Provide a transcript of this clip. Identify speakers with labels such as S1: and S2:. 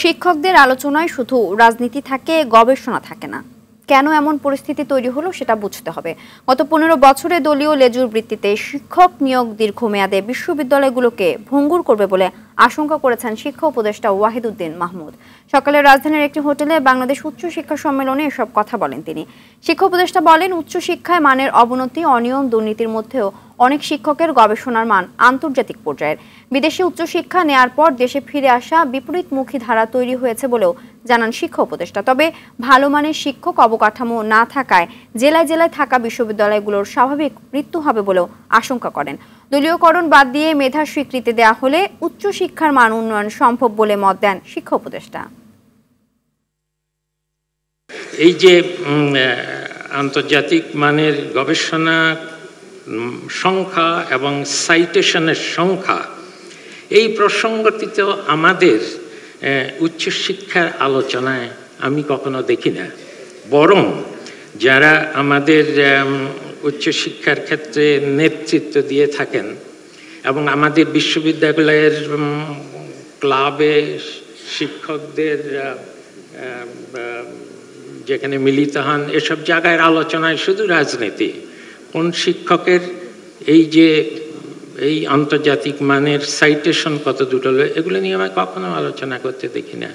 S1: শিক্ষকদের আলোচনায় শুধু রাজনীতি থাকে, গবেষণা থাকে না। কেন এমন পরিস্থিতি তৈরি হলো সেটা বুঝতে হবে। গত 15 বছরে দলীয় লেজুর ভিত্তিতে শিক্ষক নিয়োগ দীর্ঘমেয়াদে বিশ্ববিদ্যালয়গুলোকে ভঙ্গুর করবে বলে আশঙ্কা করেছেন শিক্ষা উপদেষ্টা ওয়াহিদুদ্দিন মাহমুদ। সকালে রাজধানীর একটি হোটেলে বাংলাদেশ উচ্চ শিক্ষা সম্মেলনে এসব কথা বলেন তিনি। শিক্ষা উপদেষ্টা বলেন, উচ্চশিক্ষায় মানের অবনতি, অনিয়ম, দুর্নীতির মধ্যেও অনেক শিক্ষকের গবেষণার মান আন্তর্জাতিক পর্যায়ের। বিদেশে উচ্চশিক্ষা নেয়ার পর দেশে ফিরে আসা বিপরীতমুখী ধারা তৈরি হয়েছে বলেও জানান শিক্ষা উপদেষ্টা। তবে ভালো মানের শিক্ষক অবকাঠামো না থাকায় জেলায় জেলায় থাকা বিশ্ববিদ্যালয়গুলোর স্বাভাবিক মৃত্যু হবে বলেও আশঙ্কা করেন। দলীয়করণ বাদ দিয়ে মেধার স্বীকৃতি দেয়া হলে উচ্চশিক্ষার মান উন্নয়ন সম্ভব বলে মত দেন শিক্ষা উপদেষ্টা।
S2: এই যে আন্তর্জাতিক মানের গবেষণা সংখ্যা এবং সাইটেশনের সংখ্যা, এই প্রসঙ্গটিতে আমাদের উচ্চশিক্ষার আলোচনায় আমি কখনো দেখি না। বরং যারা আমাদের উচ্চশিক্ষার ক্ষেত্রে নেতৃত্ব দিয়ে থাকেন এবং আমাদের বিশ্ববিদ্যালয়ের ক্লাবে শিক্ষকদের যেখানে মিলিত হন, এসব জায়গায় আলোচনায় শুধু রাজনীতি, কোন শিক্ষকের এই আন্তর্জাতিক মানের সাইটেশন কত দূর হলো, এগুলো নিয়ে আমি কখনো আলোচনা করতে দেখি না।